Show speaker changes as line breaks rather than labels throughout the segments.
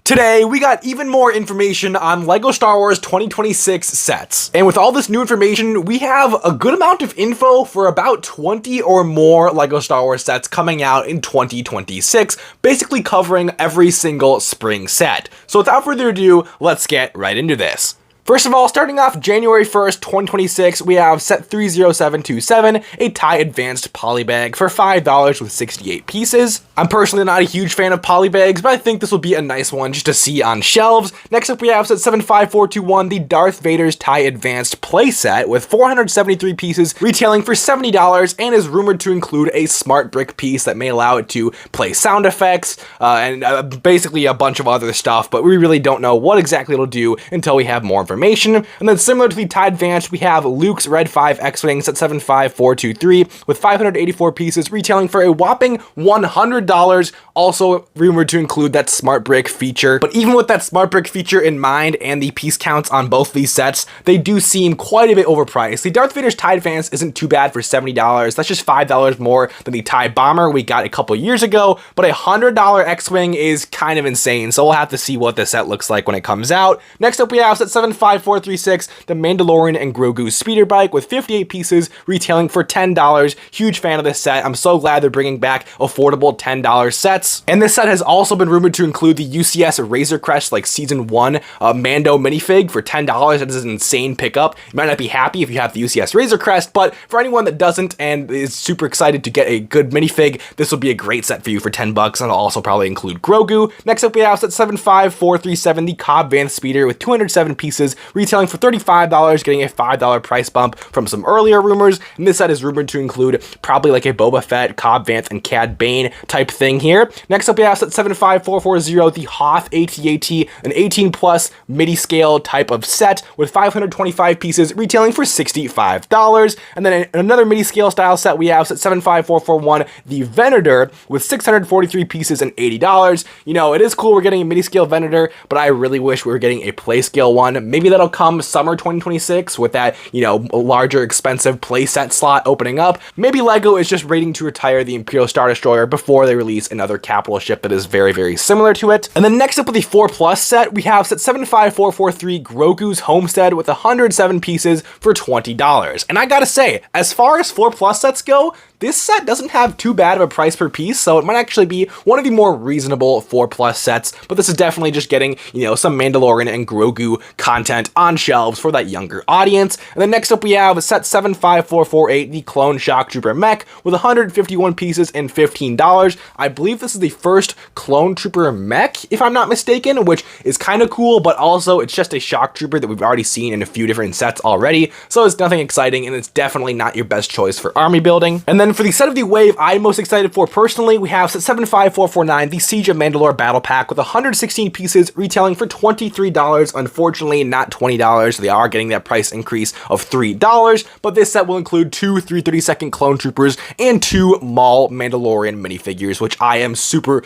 Today, we got even more information on LEGO Star Wars 2026 sets. And with all this new information, we have a good amount of info for about 20 or more LEGO Star Wars sets coming out in 2026, basically covering every single spring set. So without further ado, let's get right into this. First of all, starting off January 1st, 2026, we have set 30727, a TIE Advanced Polybag for $5 with 68 pieces. I'm personally not a huge fan of polybags, but I think this will be a nice one just to see on shelves. Next up, we have set 75421, the Darth Vader's TIE Advanced playset with 473 pieces, retailing for $70, and is rumored to include a smart brick piece that may allow it to play sound effects, and basically a bunch of other stuff, but we really don't know what exactly it'll do until we have more information. And then similar to the TIE Advanced, we have Luke's Red 5 X-Wing set 75423 with 584 pieces, retailing for a whopping $100, also rumored to include that smart brick feature. But even with that smart brick feature in mind and the piece counts on both these sets, they do seem quite a bit overpriced. The Darth Vader's TIE Advanced isn't too bad for $70. That's just $5 more than the TIE Bomber we got a couple years ago, but a $100 X-Wing is kind of insane, so we'll have to see what this set looks like when it comes out. Next up, we have set 75436, the Mandalorian and Grogu speeder bike with 58 pieces, retailing for $10. Huge fan of this set. I'm so glad they're bringing back affordable $10 sets. And this set has also been rumored to include the UCS Razor Crest, like Season 1 Mando minifig for $10. That is an insane pickup. You might not be happy if you have the UCS Razor Crest, but for anyone that doesn't and is super excited to get a good minifig, this will be a great set for you for $10, and it'll also probably include Grogu. Next up, we have set 75437, the Cobb Vanth speeder with 207 pieces, retailing for $35, getting a $5 price bump from some earlier rumors. And this set is rumored to include probably like a Boba Fett, Cobb Vanth, and Cad Bane type thing here. Next up, we have set 75440, the Hoth AT-AT, an 18 plus midi scale type of set with 525 pieces, retailing for $65. And then another midi scale style set, we have set 75441, the Venator with 643 pieces and $80. You know, it is cool we're getting a midi scale Venator, but I really wish we were getting a play scale one. Maybe that'll come summer 2026 with that, you know, larger expensive playset slot opening up. Maybe LEGO is just waiting to retire the Imperial Star Destroyer before they release another capital ship that is very, very similar to it. And then next up with the 4+ set, we have set 75443, Grogu's Homestead with 107 pieces for $20. And I gotta say, as far as 4+ sets go, this set doesn't have too bad of a price per piece, so it might actually be one of the more reasonable 4+ sets, but this is definitely just getting, you know, some Mandalorian and Grogu content on shelves for that younger audience. And then next up we have set 75448, the Clone Shock Trooper mech with 151 pieces and $15. I believe this is the first Clone Trooper mech, if I'm not mistaken, which is kind of cool, but also it's just a Shock Trooper that we've already seen in a few different sets already, so it's nothing exciting, and it's definitely not your best choice for army building. And then for the set of the wave I'm most excited for personally, we have set 75449, the Siege of Mandalore Battle Pack with 116 pieces, retailing for $23. Unfortunately, not $20. So they are getting that price increase of $3, but this set will include 2 332nd Clone Troopers and 2 Maul Mandalorian minifigures, which I am super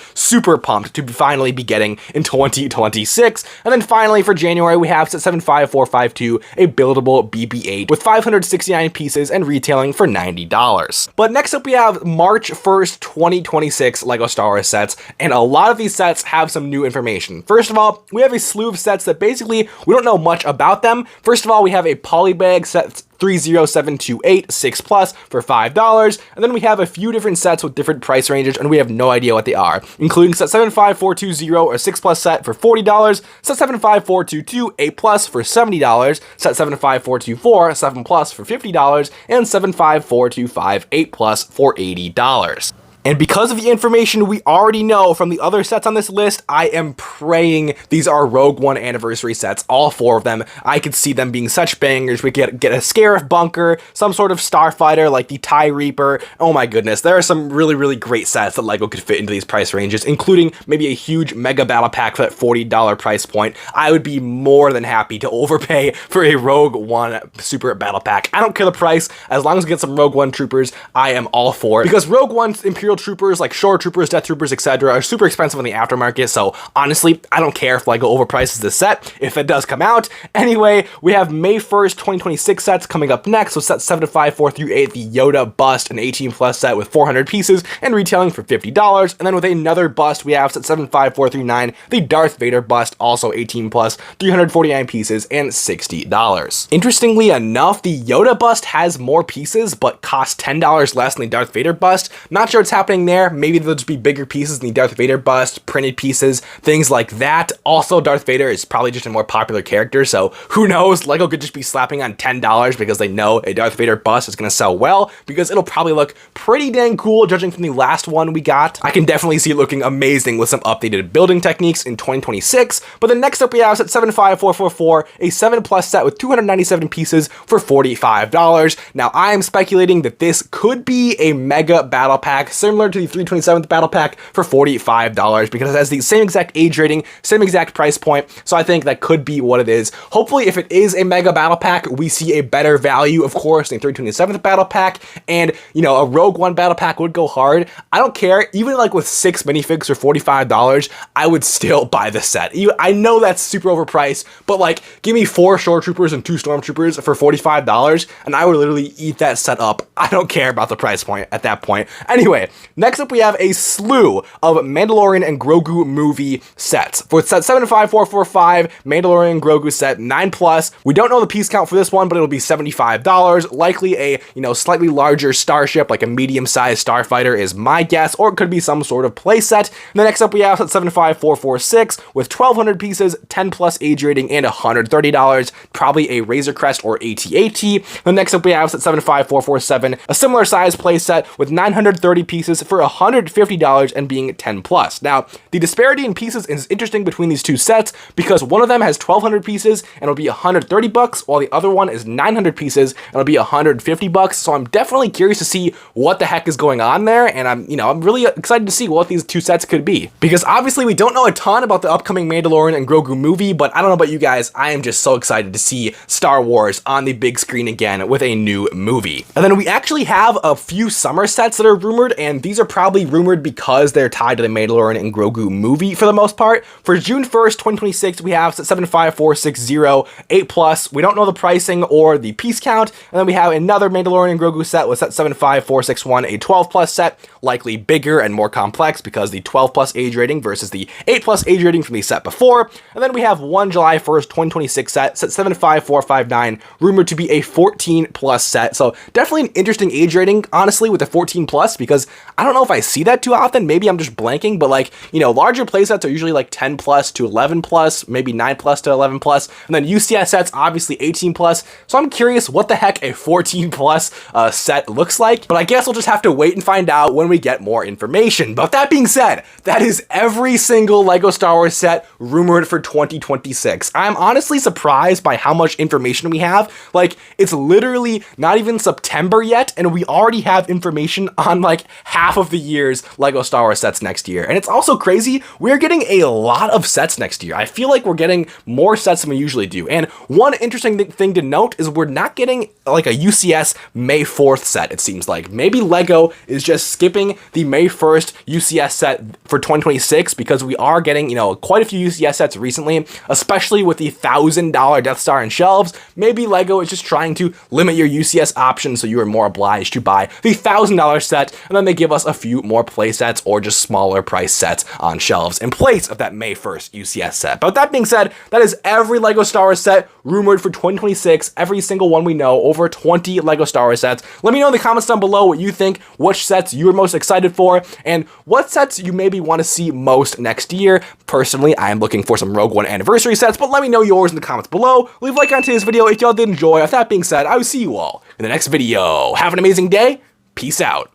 pumped to finally be getting in 2026. And then finally for January, we have set 75452, a buildable BB-8 with 569 pieces and retailing for $90. But next up we have March 1st, 2026 LEGO Star Wars sets, and a lot of these sets have some new information. First of all, we have a slew of sets that basically we don't know much about them. First of all, we have a polybag set 30728 6+ for $5, and then we have a few different sets with different price ranges, and we have no idea what they are, including set 75420, a 6+ set for $40, set 75422 8+ for $70, set 75424 7+ for $50, and 75425 8+ for $80. And because of the information we already know from the other sets on this list, I am praying these are Rogue One anniversary sets, all 4 of them. I could see them being such bangers. We get a Scarif bunker, some sort of starfighter like the TIE Reaper. Oh my goodness, there are some really great sets that LEGO could fit into these price ranges, including maybe a huge mega battle pack for that $40 price point. I would be more than happy to overpay for a Rogue One super battle pack. I don't care the price, as long as we get some Rogue One troopers, I am all for it. Because Rogue One's Imperial troopers like Shore troopers, Death troopers, etc. are super expensive in the aftermarket, so honestly honestly, I don't care if LEGO overprices this set, if it does come out. Anyway, we have May 1st, 2026 sets coming up next. So set 7 to 5, 4 through 8, the Yoda bust, an 18 plus set with 400 pieces and retailing for $50. And then with another bust, we have set 7, 5, 4 through 9, the Darth Vader bust, also 18 plus, 349 pieces and $60. Interestingly enough, the Yoda bust has more pieces, but costs $10 less than the Darth Vader bust. Not sure what's happening there. Maybe there'll just be bigger pieces than the Darth Vader bust, printed pieces, things like that. Also, Darth Vader is probably just a more popular character, so who knows? LEGO could just be slapping on $10 because they know a Darth Vader bust is going to sell well, because it'll probably look pretty dang cool judging from the last one we got. I can definitely see it looking amazing with some updated building techniques in 2026. But then next up we have set 75444, a 7 plus set with 297 pieces for $45. Now I am speculating that this could be a mega battle pack similar to the 327th battle pack for $45, because it has the same exact age rating, same exact price point. So I think that could be what it is. Hopefully, if it is a mega battle pack, we see a better value, of course, than 327th battle pack. And, you know, a Rogue One battle pack would go hard. I don't care. Even like with 6 minifigs for $45, I would still buy the set. I know that's super overpriced, but like, give me 4 Shore Troopers and 2 Stormtroopers for $45, and I would literally eat that set up. I don't care about the price point at that point. Anyway, next up we have a slew of Mandalorian and Grogu movie sets. For set 75445, Mandalorian Grogu set 9 plus. We don't know the piece count for this one, but it'll be $75. Likely a, you know, slightly larger starship, like a medium-sized starfighter is my guess, or it could be some sort of play set. And then next up we have set 75446 with 1,200 pieces, 10 plus age rating, and $130. Probably a Razor Crest or AT-AT. Then next up we have set 75447, a similar size play set with 930 pieces for $150 and being 10 plus. Now, the disparity in pieces is interesting between these two sets because one of them has 1,200 pieces and it'll be $130, while the other one is 900 pieces and it'll be $150. So I'm definitely curious to see what the heck is going on there, and I'm really excited to see what these two sets could be, because obviously we don't know a ton about the upcoming Mandalorian and Grogu movie, but I don't know about you guys, I am just so excited to see Star Wars on the big screen again with a new movie. And then we actually have a few summer sets that are rumored, and these are probably rumored because they're tied to the Mandalorian and Grogu movie for the most part. For June 1st, 2026, we have set 75460, 8 plus. We don't know the pricing or the piece count. And then we have another Mandalorian and Grogu set with set 75461, a 12 plus set, likely bigger and more complex because the 12 plus age rating versus the 8 plus age rating from the set before. And then we have one July 1st, 2026 set 75459, rumored to be a 14 plus set. So definitely an interesting age rating, honestly, with the 14 plus, because I don't know if I see that too often. Maybe I'm just blanking, but like, you know, larger playsets are usually like 10 plus to 11 plus, maybe 9 plus to 11 plus, and then UCS sets obviously 18 plus. So I'm curious what the heck a 14 plus set looks like, but I guess we'll just have to wait and find out when we get more information. But that being said, that is every single LEGO Star Wars set rumored for 2026. I'm honestly surprised by how much information we have. Like, it's literally not even September yet, and we already have information on like half of the year's LEGO Star Wars sets next year. And it's also crazy, we're getting a lot of sets next year. I feel like we're getting more sets than we usually do. And one interesting thing to note is we're not getting like a UCS May 4th set, it seems like. Maybe LEGO is just skipping the May 1st UCS set for 2026 because we are getting, you know, quite a few UCS sets recently, especially with the $1,000 Death Star and shelves. Maybe LEGO is just trying to limit your UCS options so you are more obliged to buy the $1,000 set, and then they give us a few more play sets or just smaller price sets on shelves in place of that May 1st UCS set. But with that being said, that is every LEGO Star Wars set rumored for 2026, every single one we know, over 20 LEGO Star Wars sets. Let me know in the comments down below what you think, which sets you're most excited for, and what sets you maybe want to see most next year. Personally, I am looking for some Rogue One anniversary sets, but let me know yours in the comments below. Leave a like on today's video if y'all did enjoy. With that being said, I will see you all in the next video. Have an amazing day. Peace out.